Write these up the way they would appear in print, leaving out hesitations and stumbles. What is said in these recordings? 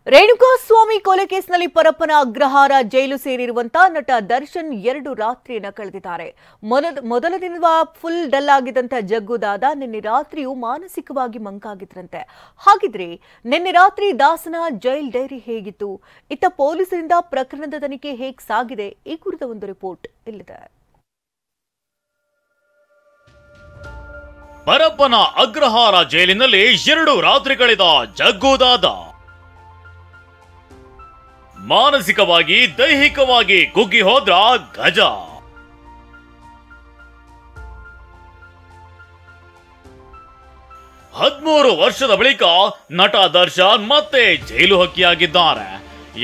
ರೇಣುಕಾಸ್ವಾಮಿ ಕೊಲೆ ಕೇಸ್ನಲ್ಲಿ ಪರಪ್ಪನ ಅಗ್ರಹಾರ ಜೈಲು ಸೇರಿರುವಂತಹ ನಟ ದರ್ಶನ್ 2 ರಾತ್ರಿಯನ್ನ ಕಳೆದಿದ್ದಾರೆ. ಮೊದಲ ದಿನದ ಫುಲ್ ಡಲ್ ಆಗಿದ್ದಂತ ಜಗ್ಗುದಾದ ನಿನ್ನೆ ರಾತ್ರಿಯೂ ಮಾನಸಿಕವಾಗಿ ಮಂಕಾಗಿದ್ರಂತೆ. ಹಾಗಿದ್ರೆ ನಿನ್ನೆ ರಾತ್ರಿ ದಾಸನ ಜೈಲ್ ಡೈರಿ ಹೇಗಿತ್ತು? ಇತ್ತ ಪೊಲೀಸರಿಂದ ಪ್ರಕರಣದ ತನಿಖೆ ಹೇಗೆ ಸಾಗಿದೆ? ಈ ಕುರಿತ ಒಂದು ರಿಪೋರ್ಟ್ ಇಲ್ಲಿದೆ. ಪರಪ್ಪನ ಅಗ್ರಹಾರ ಜೈಲಿನಲ್ಲಿ 2 ರಾತ್ರಿ ಕಳೆದ ಜಗ್ಗುದಾದ ಮಾನಸಿಕವಾಗಿ ದೈಹಿಕವಾಗಿ ಕುಗ್ಗಿ ಹೋದ್ರ ಗಜ. ಹದಿಮೂರು ವರ್ಷದ ಬಳಿಕ ನಟ ದರ್ಶನ್ ಮತ್ತೆ ಜೈಲು ಹಕ್ಕಿಯಾಗಿದ್ದಾರೆ.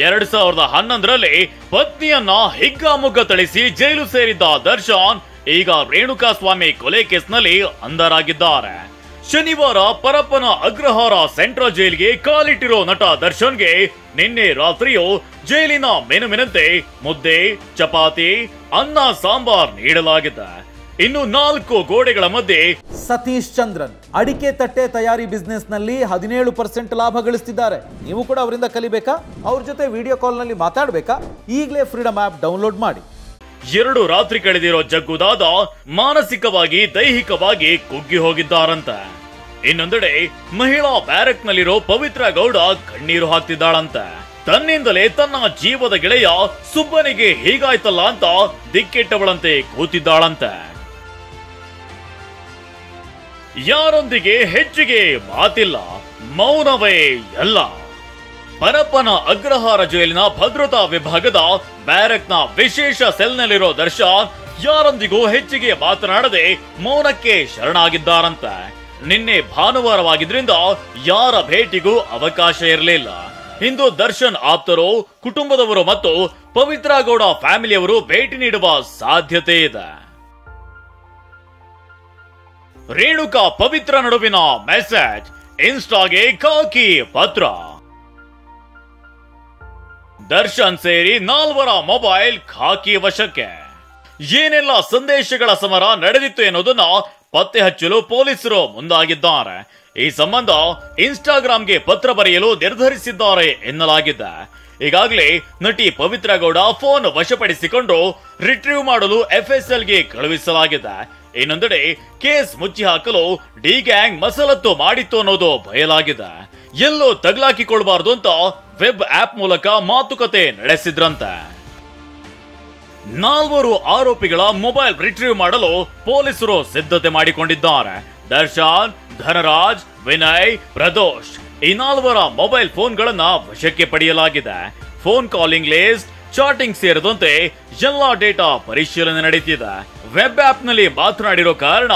2011ರಲ್ಲಿ ಪತ್ನಿಯನ್ನ ಹಿಗ್ಗಾಮುಗ್ಗ ಥಳಿಸಿ ಜೈಲು ಸೇರಿದ್ದ ದರ್ಶನ್ ಈಗ ರೇಣುಕಾಸ್ವಾಮಿ ಕೊಲೆ ಕೇಸ್ನಲ್ಲಿ ಅಂಧರಾಗಿದ್ದಾರೆ. ಶನಿವಾರ ಪರಪ್ಪನ ಅಗ್ರಹಾರ ಸೆಂಟ್ರಲ್ ಜೈಲಿಗೆ ಕಾಲಿಟ್ಟಿರೋ ನಟ ದರ್ಶನ್ಗೆ ನಿನ್ನೆ ರಾತ್ರಿಯೂ ಜೈಲಿನ ಮೆನುಮೆನಂತೆ ಮುದ್ದೆ, ಚಪಾತಿ, ಅನ್ನ, ಸಾಂಬಾರ್ ನೀಡಲಾಗಿದೆ. ಇನ್ನು 4 ಗೋಡೆಗಳ ಮಧ್ಯೆ ಸತೀಶ್ ಚಂದ್ರನ್ ಅಡಿಕೆ ತಟ್ಟೆ ತಯಾರಿ ಬಿಸ್ನೆಸ್ ನಲ್ಲಿ 17% ಲಾಭ ಗಳಿಸ್ತಿದ್ದಾರೆ. ನೀವು ಕೂಡ ಅವರಿಂದ ಕಲಿಬೇಕಾ? ಅವ್ರ ಜೊತೆ ವಿಡಿಯೋ ಕಾಲ್ ನಲ್ಲಿ ಮಾತಾಡಬೇಕಾ? ಈಗಲೇ ಫ್ರೀಡಮ್ ಆಪ್ ಡೌನ್ಲೋಡ್ ಮಾಡಿ. 2 ರಾತ್ರಿ ಕಳೆದಿರೋ ಜಗ್ಗುದಾದ ಮಾನಸಿಕವಾಗಿ ದೈಹಿಕವಾಗಿ ಕುಗ್ಗಿ ಹೋಗಿದ್ದಾರಂತೆ. ಇನ್ನೊಂದೆಡೆ ಮಹಿಳಾ ಬ್ಯಾರಕ್ ನಲ್ಲಿರೋ ಪವಿತ್ರ ಗೌಡ ಕಣ್ಣೀರು ಹಾಕ್ತಿದ್ದಾಳಂತೆ. ತನ್ನಿಂದಲೇ ತನ್ನ ಜೀವದ ಗೆಳೆಯ ಸುಬ್ಬನಿಗೆ ಹೀಗಾಯ್ತಲ್ಲ ಅಂತ ದಿಕ್ಕೆಟ್ಟವಳಂತೆ ಕೂತಿದ್ದಾಳಂತೆ. ಯಾರೊಂದಿಗೆ ಹೆಚ್ಚಿಗೆ ಮಾತಿಲ್ಲ, ಮೌನವೇ ಎಲ್ಲ. ಪರಪ್ಪನ ಅಗ್ರಹಾರ ಜೈಲಿನ ಭದ್ರತಾ ವಿಭಾಗದ ಬ್ಯಾರಕ್ನ ವಿಶೇಷ ಸೆಲ್ನಲ್ಲಿರೋ ದರ್ಶನ್ ಯಾರೊಂದಿಗೂ ಹೆಚ್ಚಿಗೆ ಮಾತನಾಡದೆ ಮೌನಕ್ಕೆ ಶರಣಾಗಿದ್ದಾರಂತೆ. ನಿನ್ನೆ ಭಾನುವಾರವಾಗಿದ್ರಿಂದ ಯಾರ ಭೇಟಿಗೂ ಅವಕಾಶ ಇರಲಿಲ್ಲ. ಇಂದು ದರ್ಶನ್ ಆಪ್ತರು, ಕುಟುಂಬದವರು ಮತ್ತು ಪವಿತ್ರ ಗೌಡ ಫ್ಯಾಮಿಲಿಯವರು ಭೇಟಿ ನೀಡುವ ಸಾಧ್ಯತೆ ಇದೆ. ರೇಣುಕಾ ಪವಿತ್ರ ನಡುವಿನ ಮೆಸೇಜ್, ಇನ್ಸ್ಟಾಗೆ ಖಾಕಿ ಪತ್ರ. ದರ್ಶನ್ ಸೇರಿ 4 ಮೊಬೈಲ್ ಖಾಕಿ ವಶಕ್ಕೆ. ಏನೆಲ್ಲ ಸಂದೇಶಗಳ ಸಮರ ನಡೆದಿತ್ತು ಎನ್ನುವುದನ್ನ ಪತ್ತೆ ಹಚ್ಚಲು ಪೊಲೀಸರು ಮುಂದಾಗಿದ್ದಾರೆ. ಈ ಸಂಬಂಧ ಇನ್ಸ್ಟಾಗ್ರಾಂಗೆ ಪತ್ರ ಬರೆಯಲು ನಿರ್ಧರಿಸಿದ್ದಾರೆ ಎನ್ನಲಾಗಿದೆ. ಈಗಾಗಲೇ ನಟಿ ಪವಿತ್ರ ಗೌಡ ಫೋನ್ ವಶಪಡಿಸಿಕೊಂಡು ರಿಟ್ರೀವ್ ಮಾಡಲು FSLಗೆ ಕಳುಹಿಸಲಾಗಿದೆ. ಇನ್ನೊಂದೆಡೆ ಕೇಸ್ ಮುಚ್ಚಿ ಹಾಕಲು ಡಿ ಗ್ಯಾಂಗ್ ಮಸಲತ್ತು ಮಾಡಿತ್ತು ಅನ್ನೋದು ಬಯಲಾಗಿದೆ. ಎಲ್ಲೋ ತಗಲಾಕಿಕೊಳ್ಬಾರ್ದು ಅಂತ ವೆಬ್ ಆಪ್ ಮೂಲಕ ಮಾತುಕತೆ ನಡೆಸಿದ್ರಂತೆ. 4 ಆರೋಪಿಗಳ ಮೊಬೈಲ್ ರಿಟ್ರೀವ್ ಮಾಡಲು ಪೊಲೀಸರು ಸಿದ್ಧತೆ ಮಾಡಿಕೊಂಡಿದ್ದಾರೆ. ದರ್ಶನ್, ಧನರಾಜ್, ವಿನಯ್, ಪ್ರದೋಷ್ ಈ 4 ಮೊಬೈಲ್ ಫೋನ್ಗಳನ್ನ ವಶಕ್ಕೆ ಪಡೆಯಲಾಗಿದೆ. ಫೋನ್ ಕಾಲಿಂಗ್ ಲಿಸ್ಟ್, ಚಾಟಿಂಗ್ ಸೇರಿದಂತೆ ಎಲ್ಲಾ ಡೇಟಾ ಪರಿಶೀಲನೆ ನಡೆಯುತ್ತಿದೆ. ವೆಬ್ ಆಪ್ ನಲ್ಲಿ ಮಾತನಾಡಿರೋ ಕಾರಣ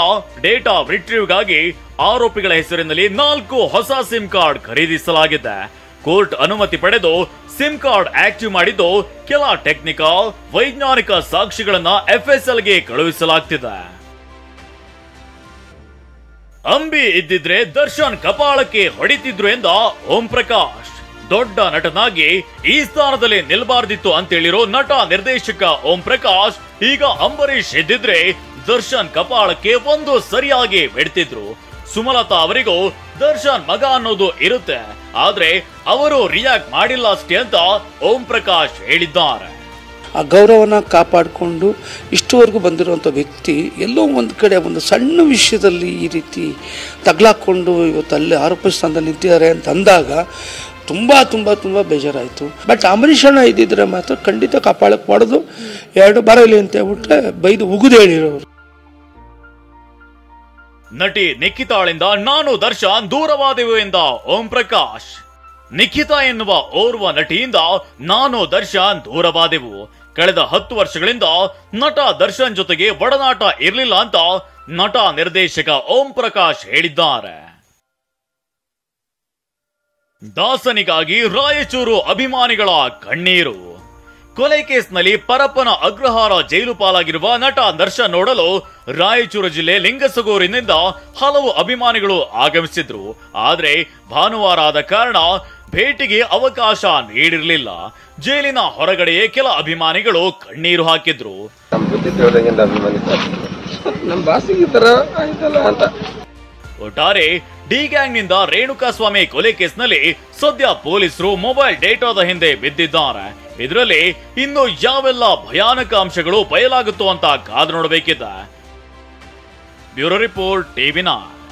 ಡೇಟಾ ರಿಟ್ರೀವ್ಗಾಗಿ ಆರೋಪಿಗಳ ಹೆಸರಿನಲ್ಲಿ 4 ಹೊಸ ಸಿಮ್ ಕಾರ್ಡ್ ಖರೀದಿಸಲಾಗಿದೆ. ಕೋರ್ಟ್ ಅನುಮತಿ ಪಡೆದು ಸಿಮ್ ಕಾರ್ಡ್ ಆಕ್ಟಿವ್ ಮಾಡಿದ್ದು ಕೆಲ ಟೆಕ್ನಿಕಲ್, ವೈಜ್ಞಾನಿಕ ಸಾಕ್ಷಿಗಳನ್ನ FSLಗೆ ಕಳುಹಿಸಲಾಗ್ತಿದೆ. ಅಂಬಿ ಇದ್ದಿದ್ರೆ ದರ್ಶನ್ ಕಪಾಳಕ್ಕೆ ಹೊಡಿತಿದ್ರು ಎಂದ ಓಂ ಪ್ರಕಾಶ್. ದೊಡ್ಡ ನಟನಾಗಿ ಈ ಸ್ಥಾನದಲ್ಲಿ ನಿಲ್ಬಾರ್ದಿತ್ತು ಅಂತೇಳಿರೋ ನಟ ನಿರ್ದೇಶಕ ಓಂ ಪ್ರಕಾಶ್ ಈಗ ಅಂಬರೀಶ್ ಇದ್ದಿದ್ರೆ ದರ್ಶನ್ ಕಪಾಳಕ್ಕೆ ಒಂದು ಸರಿಯಾಗಿ ಬಿಡ್ತಿದ್ರು. ಸುಮಲತಾ ಅವರಿಗೂ ದರ್ಶನ್ ಮಗ ಅನ್ನೋದು ಇರುತ್ತೆ, ಆದ್ರೆ ಅವರು ರಿಯಾಕ್ಟ್ ಮಾಡಿಲ್ಲ ಅಷ್ಟೇ ಅಂತ ಓಂ ಪ್ರಕಾಶ್ ಹೇಳಿದ್ದಾರೆ. ಆ ಗೌರವನ ಕಾಪಾಡಿಕೊಂಡು ಇಷ್ಟುವರೆಗೂ ಬಂದಿರುವಂಥ ವ್ಯಕ್ತಿ ಎಲ್ಲೋ ಒಂದು ಕಡೆ ಒಂದು ಸಣ್ಣ ವಿಷಯದಲ್ಲಿ ಈ ರೀತಿ ತಗ್ಲಾಕೊಂಡು ಇವತ್ತು ಅಲ್ಲಿ ಆರೋಪ ಸ್ಥಾನದಲ್ಲಿ ನಿಂತಿದ್ದಾರೆ ಅಂತ ಅಂದಾಗ ತುಂಬ ತುಂಬ ತುಂಬ ಬೇಜಾರಾಯಿತು. ಬಟ್ ಅಂಬರೀಷ್ ಅಣ್ಣ ಇದ್ದಿದ್ರೆ ಮಾತ್ರ ಖಂಡಿತ ಕಾಪಾಡಕ್ಕೆ ಮಾಡೋದು 2 ಬರಲಿ ಅಂತ ಹೇಳ್ಬಿಟ್ರೆ ಬೈದು ಉಗಿದು ಹೇಳಿರೋರು. ನಟಿ ನಿಖಿತಾಳಿಂದ ನಾನು ದರ್ಶನ್ ದೂರವಾದೆವು ಎಂದ ಓಂ ಪ್ರಕಾಶ್. ನಿಖಿತಾ ಎನ್ನುವ ಓರ್ವ ನಟಿಯಿಂದ ನಾನು ದರ್ಶನ್ ದೂರವಾದೆವು. ಕಳೆದ 10 ವರ್ಷಗಳಿಂದ ನಟ ದರ್ಶನ್ ಜೊತೆಗೆ ಒಡನಾಟ ಇರಲಿಲ್ಲ ಅಂತ ನಟ ನಿರ್ದೇಶಕ ಓಂ ಪ್ರಕಾಶ್ ಹೇಳಿದ್ದಾರೆ. ದಾಸನಿಗಾಗಿ ರಾಯಚೂರು ಅಭಿಮಾನಿಗಳ ಕಣ್ಣೀರು. ಕೊಲೆ ಕೇಸ್ನಲ್ಲಿ ಪರಪ್ಪನ ಅಗ್ರಹಾರ ಜೈಲು ಪಾಲಾಗಿರುವ ನಟ ದರ್ಶನ್ ನೋಡಲು ರಾಯಚೂರು ಜಿಲ್ಲೆ ಲಿಂಗಸಗೂರಿನಿಂದ ಹಲವು ಅಭಿಮಾನಿಗಳು ಆಗಮಿಸಿದ್ರು. ಆದ್ರೆ ಭಾನುವಾರ ಆದ ಕಾರಣ ಭೇಟಿಗೆ ಅವಕಾಶ ನೀಡಿರಲಿಲ್ಲ. ಜೈಲಿನ ಹೊರಗಡೆಯೇ ಕೆಲ ಅಭಿಮಾನಿಗಳು ಕಣ್ಣೀರು ಹಾಕಿದ್ರು. ಒಟ್ಟಾರೆ ಡಿ ಗ್ಯಾಂಗ್ನಿಂದ ರೇಣುಕಾಸ್ವಾಮಿ ಕೊಲೆ ಕೇಸ್ನಲ್ಲಿ ಸದ್ಯ ಪೊಲೀಸರು ಮೊಬೈಲ್ ಡೇಟಾದ ಹಿಂದೆ ಬಿದ್ದಿದ್ದಾರೆ. ಇದರಲ್ಲಿ ಇನ್ನು ಯಾವೆಲ್ಲ ಭಯಾನಕ ಅಂಶಗಳು ಬಯಲಾಗುತ್ತೋ ಅಂತ ಕಾದು ನೋಡಬೇಕಿದೆ. Bureau report ಟಿವಿ9.